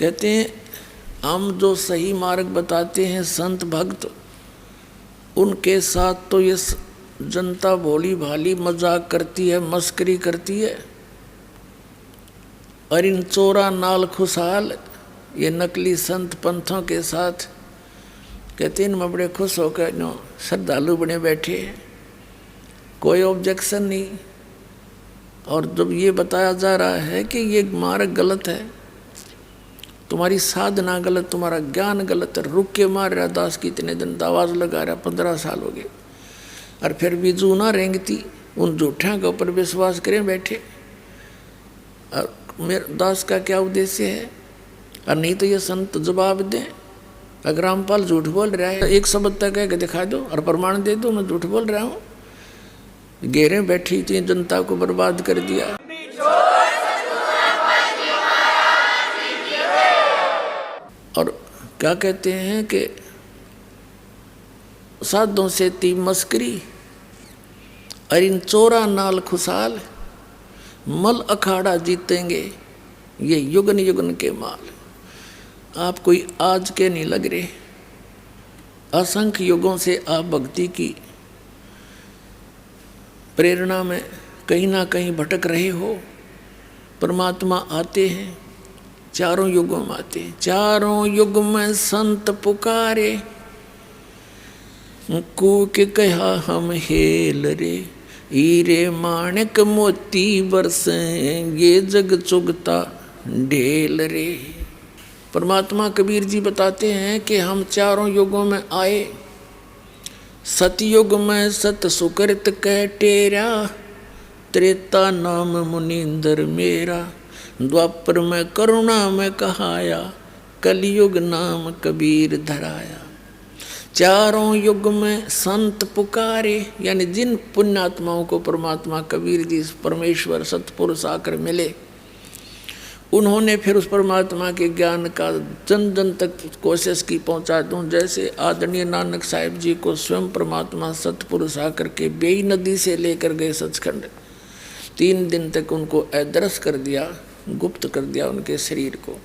कहते हैं हम जो सही मार्ग बताते हैं संत भक्त, उनके साथ तो ये जनता भोली भाली मजाक करती है, मस्करी करती है। और इन चोरा नाल खुशहाल ये नकली संत पंथों के साथ कहते हैं मैं बड़े खुश होकर नो श्रद्धालु बने बैठे हैं, कोई ऑब्जेक्शन नहीं। और जब ये बताया जा रहा है कि ये मार्ग गलत है, तुम्हारी साधना गलत, तुम्हारा ज्ञान गलत है, रुक के मार रहा दास की इतने दिन आवाज़ लगा रहा, 15 साल हो गए, और फिर भी जू ना रेंगती, उन झूठों के ऊपर विश्वास करें बैठे। और मेरे दास का क्या उद्देश्य है? और नहीं तो ये संत जवाब दें। अगर रामपाल झूठ बोल रहा है, एक शब्द तक कह के दिखा दो और प्रमाण दे दो मैं झूठ बोल रहा हूँ। घेरे बैठी थी, जनता को बर्बाद कर दिया। और क्या कहते हैं कि साधों से ती मस्करी, और इन चोरा नाल खुशहाल, मल अखाड़ा जीतेंगे ये युगन युगन के माल। आप कोई आज के नहीं लग रहे, असंख्य युगों से आप भक्ति की प्रेरणा में कहीं ना कहीं भटक रहे हो। परमात्मा आते हैं, चारों युगों में आते हैं। चारों युग में संत पुकारे, कूक कहा हम हेल रे, हीरे माणिक मोती बरसे, ये जग चुगता ढेल रे। परमात्मा कबीर जी बताते हैं कि हम चारों युगों में आए। सतयुग में सत सुकृत कह टेरा, त्रेता नाम मुनींद्र मेरा, द्वापर में करुणा में कहाया, कलयुग नाम कबीर धराया। चारों युग में संत पुकारे, यानी जिन पुण्यात्माओं को परमात्मा कबीर जी परमेश्वर सतपुरुष आकर मिले, उन्होंने फिर उस परमात्मा के ज्ञान का जन जन तक कोशिश की पहुंचा दूं। जैसे आदरणीय नानक साहिब जी को स्वयं परमात्मा सतपुरुष आकर के बेई नदी से लेकर गए सचखंड, 3 दिन तक उनको अदृश्य कर दिया, गुप्त कर दिया उनके शरीर को,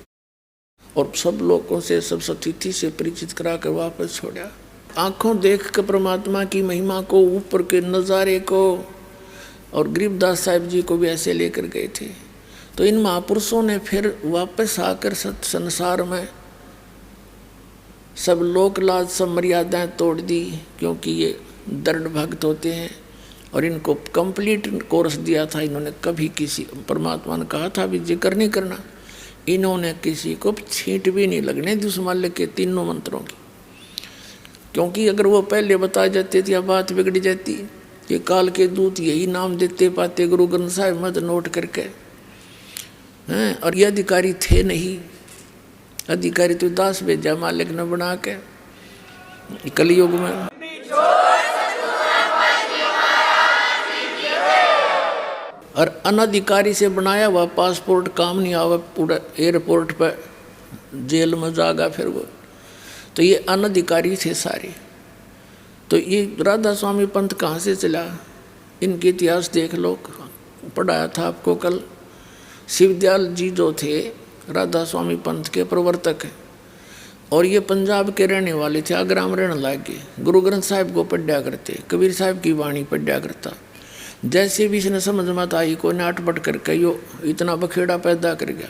और सब लोगों से सब सतिथि से परिचित करा कर वापस छोड़ा। आंखों देख कर परमात्मा की महिमा को, ऊपर के नज़ारे को, और गरीबदास साहिब जी को भी ऐसे लेकर गए थे। तो इन महापुरुषों ने फिर वापस आकर सत संसार में सब लोक लाज सब मर्यादाएं तोड़ दी, क्योंकि ये दृढ़ भक्त होते हैं। और इनको कंप्लीट कोर्स दिया था इन्होंने। कभी किसी, परमात्मा ने कहा था भी जिक्र नहीं करना, इन्होंने किसी को छींट भी नहीं लगने दी उस माल्य के तीनों मंत्रों की। क्योंकि अगर वो पहले बता जाते थे, बात बिगड़ जाती। ये काल के दूत यही नाम देते पाते गुरु ग्रंथ साहिब मत नोट करके हैं। और ये अधिकारी थे नहीं, अधिकारी तो दास भेजा मालिक ने बना के कलयुग में। और अनधिकारी से बनाया हुआ पासपोर्ट काम नहीं आवा, पूरा एयरपोर्ट पर जेल में जागा फिर वो। तो ये अनधिकारी थे सारे। तो ये राधा स्वामी पंथ कहाँ से चला, इनके इतिहास देख लो, पढ़ाया था आपको कल। शिवदयाल जी जो थे राधा स्वामी पंथ के प्रवर्तक हैं, और ये पंजाब के रहने वाले थे, आगरा में रहने लगे। गुरु ग्रंथ साहिब को पढ़ा करते, कबीर साहिब की वाणी पढ़ा करता। जैसे भी इसने समझ मत आई, कोई नाटपट करके यो इतना बखेड़ा पैदा कर गया।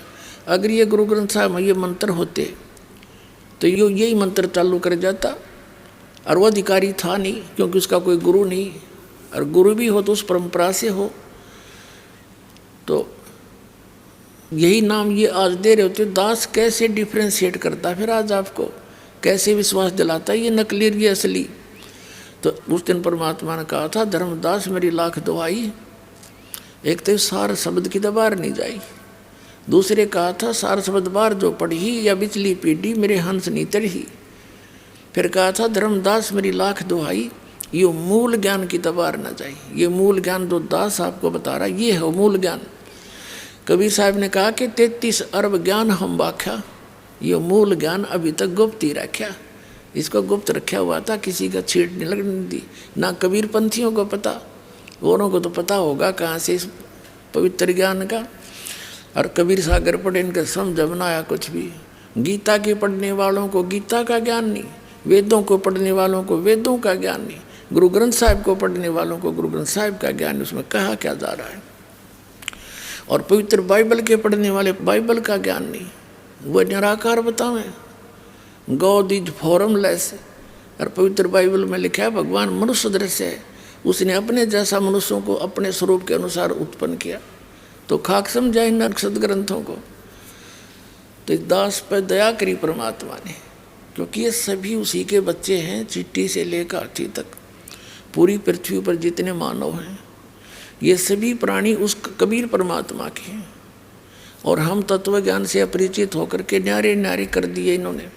अगर ये गुरु ग्रंथ साहिब में ये मंत्र होते तो यो यही मंत्र चालू कर जाता। और वो अधिकारी था नहीं, क्योंकि उसका कोई गुरु नहीं, और गुरु भी हो तो उस परंपरा से हो। तो यही नाम ये आज दे रहे होते। दास कैसे डिफ्रेंशिएट करता, फिर आज आपको कैसे विश्वास दिलाता ये नकली ये असली। तो उस दिन परमात्मा ने कहा था, धर्मदास मेरी लाख दुआई, एक तो सार शब्द की दबार नहीं जाई। दूसरे कहा था, सार शब्द बार जो पढ़ी या बिचली पीढ़ी मेरे हंस नहीं तढ़ी। फिर कहा था, धर्मदास मेरी लाख दुआई, ये मूल ज्ञान की दबार न जाए। ये मूल ज्ञान जो दास आपको बता रहा, ये है मूल ज्ञान। कबीर साहब ने कहा कि 33 अरब ज्ञान हम बाख्या, ये मूल ज्ञान अभी तक गुप्त ही रखा। इसको गुप्त रखा हुआ था, किसी का छीट नहीं लगने दी। ना कबीर पंथियों को पता, औरों को तो पता होगा कहाँ से इस पवित्र ज्ञान का। और कबीर सागर पढ़े, इनका समझ बनाया कुछ भी। गीता के पढ़ने वालों को गीता का ज्ञान नहीं, वेदों को पढ़ने वालों को वेदों का ज्ञान नहीं, गुरु ग्रंथ साहिब को पढ़ने वालों को गुरु ग्रंथ साहिब का ज्ञान। उसमें कहा क्या जा रहा है? और पवित्र बाइबल के पढ़ने वाले बाइबल का ज्ञान नहीं, वह निराकार बतावें, गॉड इज फॉर्मलेस। और पवित्र बाइबल में लिखा है भगवान मनुष्य दृश्य है, उसने अपने जैसा मनुष्यों को अपने स्वरूप के अनुसार उत्पन्न किया। तो खाक समझा इन सदग्रंथों को। तो इस दास पर दया करी परमात्मा ने, क्योंकि ये सभी उसी के बच्चे हैं, चिट्टी से लेकर हाथी तक। पूरी पृथ्वी पर जितने मानव हैं ये सभी प्राणी उस कबीर परमात्मा के हैं। और हम तत्व ज्ञान से अपरिचित होकर के न्यारे न्यारे कर दिए इन्होंने।